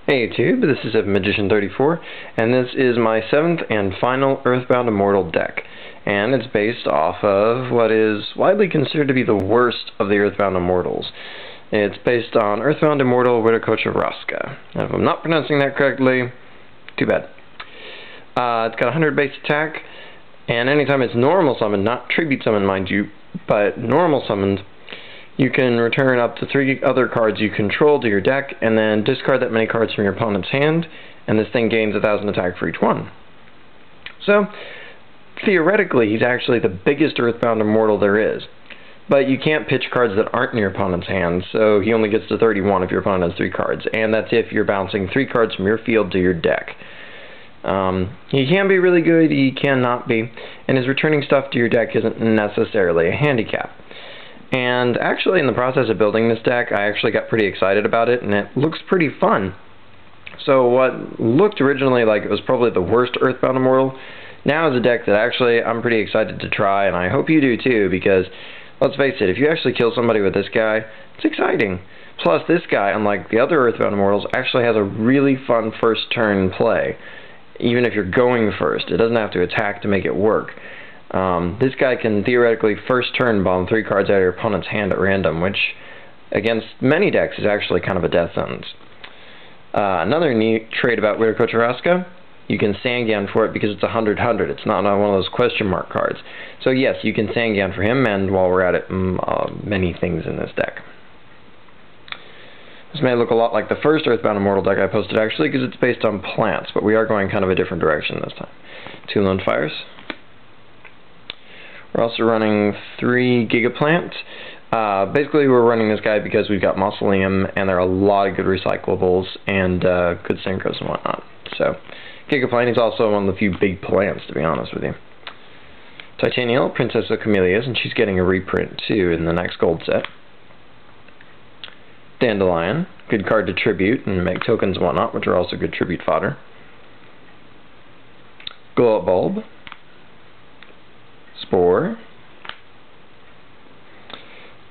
Hey YouTube, this is Magician34, and this is my 7th and final Earthbound Immortal deck. And it's based off of what is widely considered to be the worst of the Earthbound Immortals. It's based on Earthbound Immortal Wiraqocha Rasca. And if I'm not pronouncing that correctly, too bad. It's got 100 base attack, and anytime it's normal summoned, not tribute summoned mind you, but normal summoned, you can return up to 3 other cards you control to your deck, and then discard that many cards from your opponent's hand, and this thing gains 1,000 attack for each one. So, theoretically, he's actually the biggest Earthbound Immortal there is. But you can't pitch cards that aren't in your opponent's hand, so he only gets to 31 if your opponent has 3 cards, and that's if you're bouncing 3 cards from your field to your deck. He can be really good, he cannot be, and his returning stuff to your deck isn't necessarily a handicap. And actually, in the process of building this deck, I actually got pretty excited about it, and it looks pretty fun. So what looked originally like it was probably the worst Earthbound Immortal, now is a deck that actually I'm pretty excited to try, and I hope you do too, because, let's face it, if you actually kill somebody with this guy, it's exciting. Plus, this guy, unlike the other Earthbound Immortals, actually has a really fun first turn play. Even if you're going first, it doesn't have to attack to make it work. This guy can theoretically first turn bomb 3 cards out of your opponent's hand at random, which against many decks is actually kind of a death sentence. Another neat trait about Wiraqocha Rasca, you can Sangan for it because it's 100/100. It's not one of those question mark cards. So yes, you can Sangan for him, and while we're at it, many things in this deck. This may look a lot like the first Earthbound Immortal deck I posted actually, because it's based on plants, but we are going kind of a different direction this time. 2 Lone Fires. We're also running 3 Gigaplant. Basically, we're running this guy because we've got Mausoleum, and there are a lot of good recyclables and good synchros and whatnot. So, Gigaplant is also one of the few big plants, to be honest with you. Titaniel, Princess of Camellias, and she's getting a reprint too in the next gold set. Dandelion, good card to tribute and make tokens and whatnot, which are also good tribute fodder. Glow Up Bulb. Spore.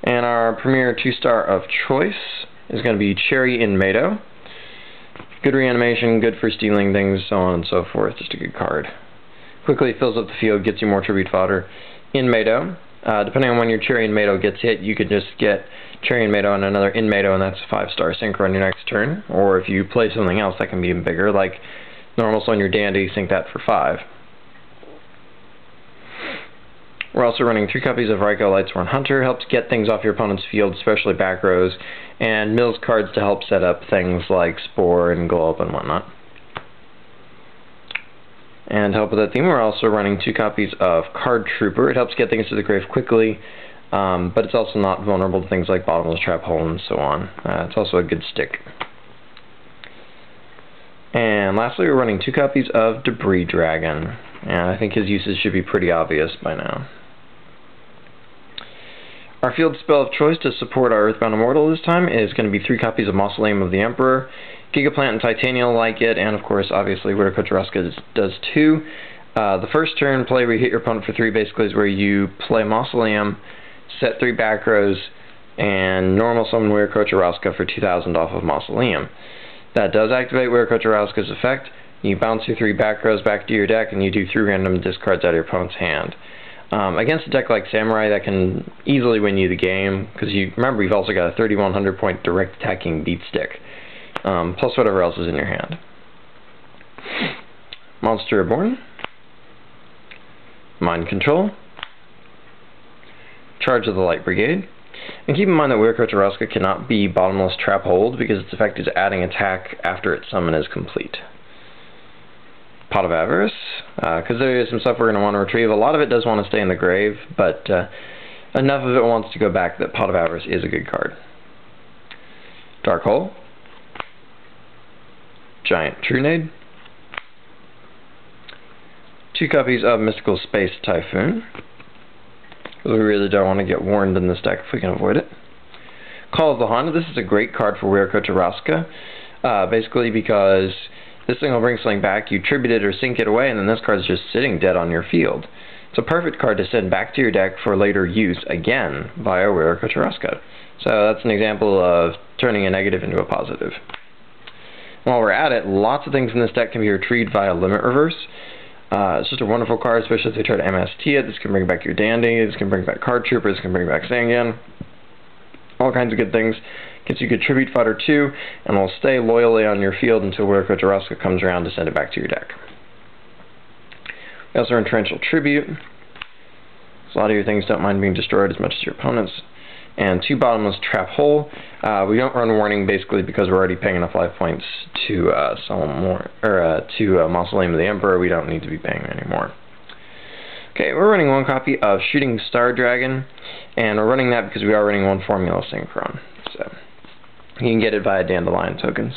And our premier 2-star of choice is going to be Cherry in Mado. Good reanimation, good for stealing things, so on and so forth. Just a good card. Quickly fills up the field, gets you more tribute fodder. In Mado, depending on when your Cherry in Mado gets hit, you could just get Cherry in Mado and another in Mado, and that's a 5-star synchro on your next turn. Or if you play something else that can be even bigger, like normal on your Dandy, sync that for 5. We're also running 3 copies of Ryko Lightsworn Hunter, helps get things off your opponent's field, especially back rows, and mills cards to help set up things like Spore and Glow Up and whatnot. And to help with that theme, we're also running 2 copies of Card Trooper. It helps get things to the grave quickly, but it's also not vulnerable to things like Bottomless Trap Hole and so on. It's also a good stick. And lastly, we're running 2 copies of Debris Dragon, and I think his uses should be pretty obvious by now. Our field spell of choice to support our Earthbound Immortal this time is going to be 3 copies of Mausoleum of the Emperor. Gigaplant and Titaniel like it, and of course, obviously, Wiraqocha Rasca does too. The first turn play where you hit your opponent for 3 basically is where you play Mausoleum, set 3 back rows, and normal summon Wiraqocha Rasca for 2,000 off of Mausoleum. That does activate Wiraqocha Rasca's effect. You bounce your 3 back rows back to your deck, and you do 3 random discards out of your opponent's hand. Against a deck like Samurai, that can easily win you the game, because you remember you've also got a 3,100 point direct attacking beat stick, plus whatever else is in your hand. Monster Reborn, Mind Control, Charge of the Light Brigade, and keep in mind that Wiraqocha Rasca cannot be Bottomless Trap Hold because its effect is adding attack after its summon is complete. Pot of Avarice, because there is some stuff we're going to want to retrieve. A lot of it does want to stay in the grave, but enough of it wants to go back that Pot of Avarice is a good card. Dark Hole, Giant Trunade, 2 copies of Mystical Space Typhoon, because we really don't want to get warned in this deck if we can avoid it. Call of the Hunt, this is a great card for Wiraqocha Rasca, basically because this thing will bring something back, you tribute it or sync it away, and then this card is just sitting dead on your field. It's a perfect card to send back to your deck for later use, again, via Wiraqocha Rasca. So that's an example of turning a negative into a positive. while we're at it, lots of things in this deck can be retrieved via Limit Reverse. It's just a wonderful card, especially if they try to MST it. This can bring back your Dandy, this can bring back Card Trooper, this can bring back Sangan. All kinds of good things. Gets you good Tribute Fodder too, and will stay loyally on your field until Wiraqocha Rasca comes around to send it back to your deck. We also run Torrential Tribute. So a lot of your things don't mind being destroyed as much as your opponents. And 2 Bottomless Trap Hole. We don't run Warning basically because we're already paying enough life points to Mausoleum of the Emperor. We don't need to be paying anymore. Okay, we're running 1 copy of Shooting Star Dragon, and we're running that because we are running 1 Formula Synchron. So you can get it via Dandelion tokens.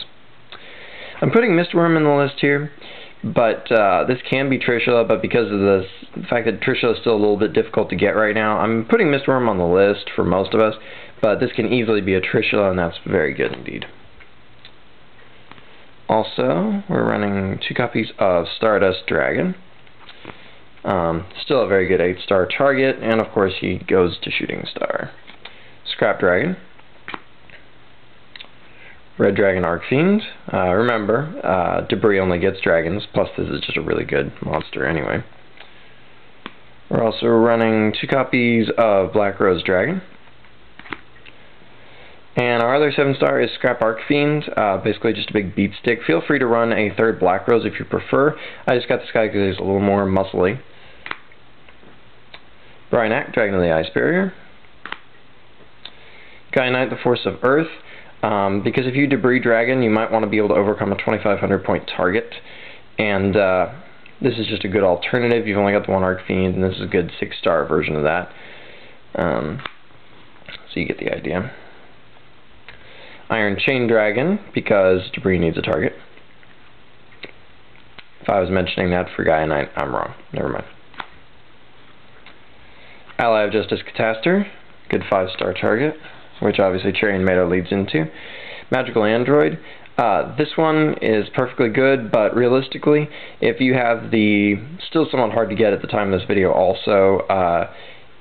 I'm putting Mistworm in the list here, but this can be Trishula, but because of the fact that Trishula is still a little bit difficult to get right now, I'm putting Mistworm on the list for most of us, but this can easily be a Trishula, and that's very good indeed. Also, we're running 2 copies of Stardust Dragon. Still a very good 8-star target, and of course he goes to Shooting Star. Scrap Dragon. Red Dragon Arcfiend. Remember, Debris only gets dragons, plus this is just a really good monster anyway. We're also running 2 copies of Black Rose Dragon. And our other 7-star is Scrap Arcfiend, basically just a big beat stick. Feel free to run a 3rd Black Rose if you prefer. I just got this guy because he's a little more muscly. Bryanak, Dragon of the Ice Barrier. Kyanite, the Force of Earth. Because if you Debris Dragon, you might want to be able to overcome a 2,500 point target. And this is just a good alternative. You've only got the 1 Arcfiend, and this is a good 6-star version of that. So you get the idea. Iron Chain Dragon, because Debris needs a target. If I was mentioning that for Kyanite, I'm wrong. Never mind. Ally of Justice Cataster, good 5-star target, which obviously Charian Mato leads into. Magical Android. This one is perfectly good, but realistically, if you have the, still somewhat hard to get at the time of this video also,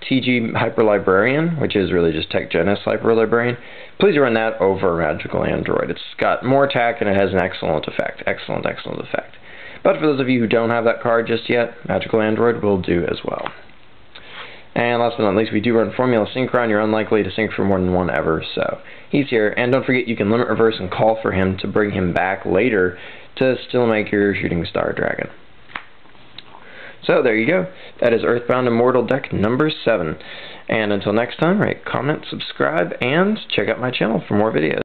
TG Hyper Librarian, which is really just Tech Genis Hyper Librarian, please run that over Magical Android. It's got more attack and it has an excellent effect. Excellent effect. But for those of you who don't have that card just yet, Magical Android will do as well. And last but not least, we do run Formula Synchron. You're unlikely to sync for more than 1 ever, so he's here. And don't forget, you can Limit Reverse and call for him to bring him back later to still make your Shooting Star Dragon. So there you go. That is Earthbound Immortal deck number 7. And until next time, rate, comment, subscribe, and check out my channel for more videos.